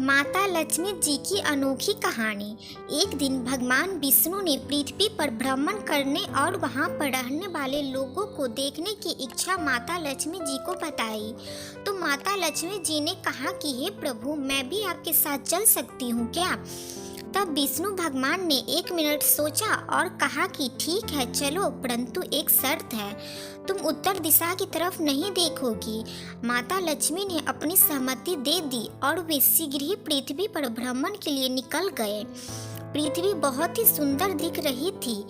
माता लक्ष्मी जी की अनोखी कहानी। एक दिन भगवान विष्णु ने पृथ्वी पर भ्रमण करने और वहां पर रहने वाले लोगों को देखने की इच्छा माता लक्ष्मी जी को बताई। तो माता लक्ष्मी जी ने कहा कि हे प्रभु, मैं भी आपके साथ चल सकती हूँ क्या? तब विष्णु भगवान ने 1 मिनट सोचा और कहा कि ठीक है चलो, परंतु एक शर्त है, तुम उत्तर दिशा की तरफ नहीं देखोगी। माता लक्ष्मी ने अपनी सहमति दे दी और वे शीघ्र ही पृथ्वी पर भ्रमण के लिए निकल गए। पृथ्वी बहुत ही सुंदर दिख रही थी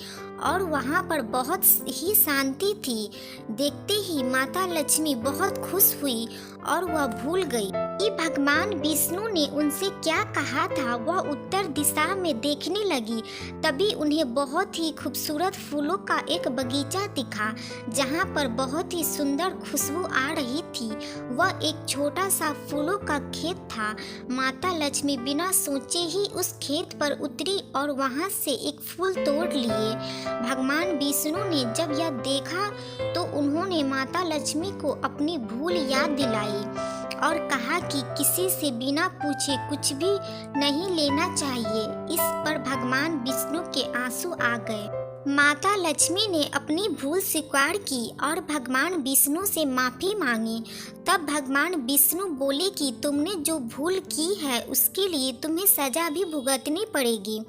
और वहाँ पर बहुत ही शांति थी। देखते ही माता लक्ष्मी बहुत खुश हुई और वह भूल गई कि भगवान विष्णु ने उनसे क्या कहा था। वह उत्तर दिशा में देखने लगी, तभी उन्हें बहुत ही खूबसूरत फूलों का एक बगीचा दिखा जहाँ पर बहुत ही सुंदर खुशबू आ रही थी। वह एक छोटा सा फूलों का खेत था। माता लक्ष्मी बिना सोचे ही उस खेत पर उतरी और वहाँ से एक फूल तोड़ लिए। भगवान विष्णु ने जब यह देखा तो उन्होंने माता लक्ष्मी को अपनी भूल याद दिलाई और कहा कि किसी से बिना पूछे कुछ भी नहीं लेना चाहिए। इस पर भगवान विष्णु के आंसू आ गए। माता लक्ष्मी ने अपनी भूल स्वीकार की और भगवान विष्णु से माफ़ी मांगी। तब भगवान विष्णु बोले कि तुमने जो भूल की है उसके लिए तुम्हें सजा भी भुगतनी पड़ेगी।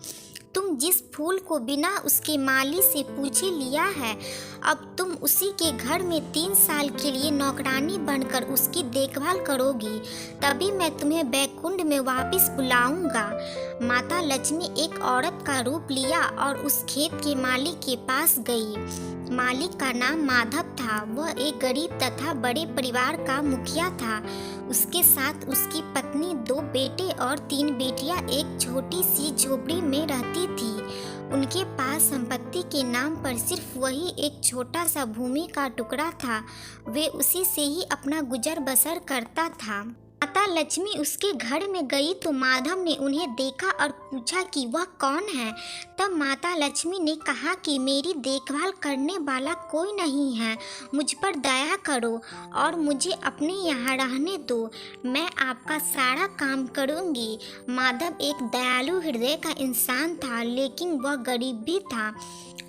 तुम जिस फूल को बिना उसके माली से पूछे लिया है, अब तुम उसी के घर में 3 साल के लिए नौकरानी बनकर उसकी देखभाल करोगी, तभी मैं तुम्हें बैकुंठ में वापस बुलाऊंगा। माता लक्ष्मी एक औरत का रूप लिया और उस खेत के मालिक के पास गई। मालिक का नाम माधव था। वह एक गरीब तथा बड़े परिवार का मुखिया था। उसके साथ उसकी पत्नी, 2 बेटे और 3 बेटियां एक छोटी सी झोपड़ी में रहती थी। उनके पास संपत्ति के नाम पर सिर्फ वही एक छोटा सा भूमि का टुकड़ा था। वे उसी से ही अपना गुजर बसर करता था। माता लक्ष्मी उसके घर में गई तो माधव ने उन्हें देखा और पूछा कि वह कौन है। तब माता लक्ष्मी ने कहा कि मेरी देखभाल करने वाला कोई नहीं है, मुझ पर दया करो और मुझे अपने यहाँ रहने दो, मैं आपका सारा काम करूँगी। माधव एक दयालु हृदय का इंसान था, लेकिन वह गरीब भी था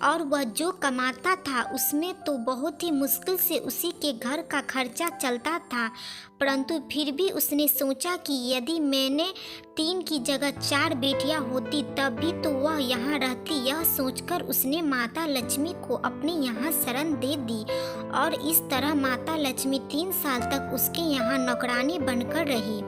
और वह जो कमाता था उसमें तो बहुत ही मुश्किल से उसी के घर का खर्चा चलता था। परंतु फिर भी उसने सोचा कि यदि मैंने 3 की जगह 4 बेटियां होती तब भी तो वह यहाँ रहती। यह सोचकर उसने माता लक्ष्मी को अपने यहाँ शरण दे दी और इस तरह माता लक्ष्मी 3 साल तक उसके यहाँ नौकरानी बनकर रही।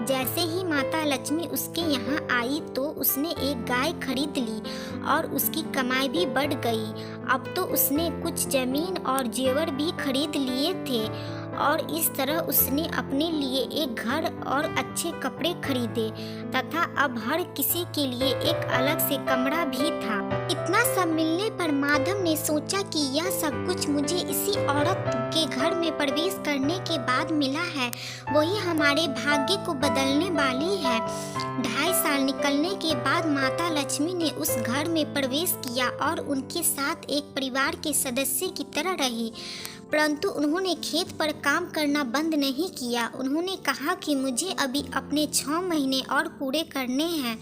जैसे ही माता लक्ष्मी उसके यहाँ आई तो उसने एक गाय खरीद ली और उसकी कमाई भी बढ़ गई। अब तो उसने कुछ जमीन और जेवर भी खरीद लिए थे और इस तरह उसने अपने लिए एक घर और अच्छे कपड़े खरीदे तथा अब हर किसी के लिए एक अलग से कमरा भी था। इतना सब मिलने पर माधव ने सोचा कि यह सब कुछ मुझे इसी औरत के घर में प्रवेश करने के बाद मिला है, वही हमारे भाग्य को बदलने वाली है। 2.5 साल निकलने के बाद माता लक्ष्मी ने उस घर में प्रवेश किया और उनके साथ एक परिवार के सदस्य की तरह रही। परंतु उन्होंने खेत पर काम करना बंद नहीं किया। उन्होंने कहा कि मुझे अभी अपने 6 महीने और पूरे करने हैं।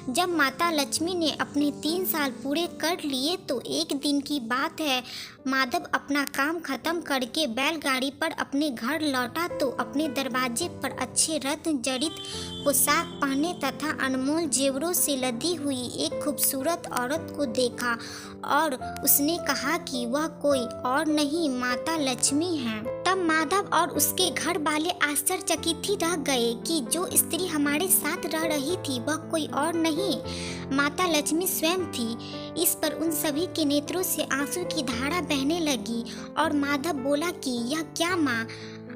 जब माता लक्ष्मी ने अपने 3 साल पूरे कर लिए तो एक दिन की बात है, माधव अपना काम खत्म करके बैलगाड़ी पर अपने घर लौटा तो अपने दरवाजे पर अच्छे रत्न जड़ित पोशाक पहने तथा अनमोल जेवरों से लदी हुई एक खूबसूरत औरत को देखा और उसने कहा कि वह कोई और नहीं माता लक्ष्मी है। तब माधव और उसके घर वाले आश्चर्यचकित ही रह गए कि जो स्त्री हमारे साथ रह रही थी वह कोई और नहीं माता लक्ष्मी स्वयं थी। इस पर उन सभी के नेत्रों से आंसू की धारा बहने लगी और माधव बोला कि यह क्या माँ,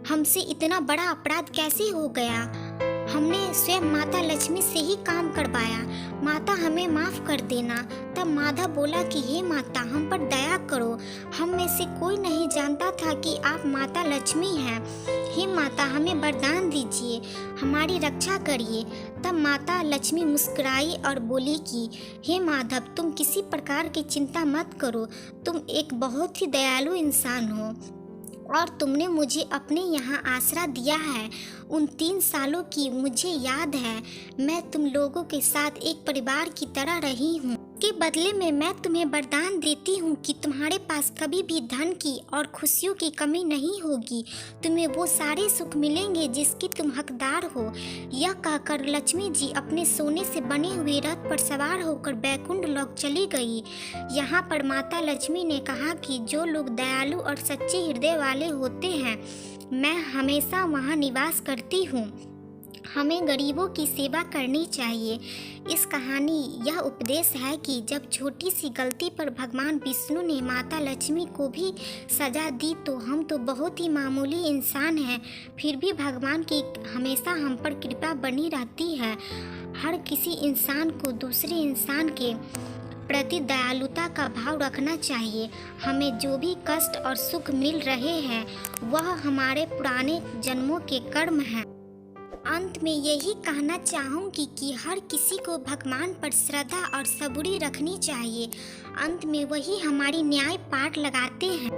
हमसे इतना बड़ा अपराध कैसे हो गया? हमने स्वयं माता लक्ष्मी से ही काम करवाया, माता हमें माफ़ कर देना। तब माधव बोला कि हे माता, हम पर दया करो, हम में से कोई नहीं जानता था कि आप माता लक्ष्मी हैं। हे माता, हमें वरदान दीजिए, हमारी रक्षा करिए। तब माता लक्ष्मी मुस्कुराई और बोली कि हे माधव, तुम किसी प्रकार की चिंता मत करो, तुम एक बहुत ही दयालु इंसान हो। और तुमने मुझे अपने यहाँ आसरा दिया है। उन 3 सालों की मुझे याद है। मैं तुम लोगों के साथ एक परिवार की तरह रही हूँ। के बदले में मैं तुम्हें वरदान देती हूँ कि तुम्हारे पास कभी भी धन की और खुशियों की कमी नहीं होगी। तुम्हें वो सारे सुख मिलेंगे जिसकी तुम हकदार हो। यह कहकर लक्ष्मी जी अपने सोने से बने हुए रथ पर सवार होकर बैकुंठ लोक चली गई। यहाँ पर माता लक्ष्मी ने कहा कि जो लोग दयालु और सच्चे हृदय वाले होते हैं, मैं हमेशा वहाँ निवास करती हूँ। हमें गरीबों की सेवा करनी चाहिए। इस कहानी यह उपदेश है कि जब छोटी सी गलती पर भगवान विष्णु ने माता लक्ष्मी को भी सजा दी तो हम तो बहुत ही मामूली इंसान हैं, फिर भी भगवान की हमेशा हम पर कृपा बनी रहती है। हर किसी इंसान को दूसरे इंसान के प्रति दयालुता का भाव रखना चाहिए। हमें जो भी कष्ट और सुख मिल रहे हैं वह हमारे पुराने जन्मों के कर्म हैं। अंत में यही कहना चाहूँगी कि हर किसी को भगवान पर श्रद्धा और सबूरी रखनी चाहिए। अंत में वही हमारी न्याय पाट लगाते हैं।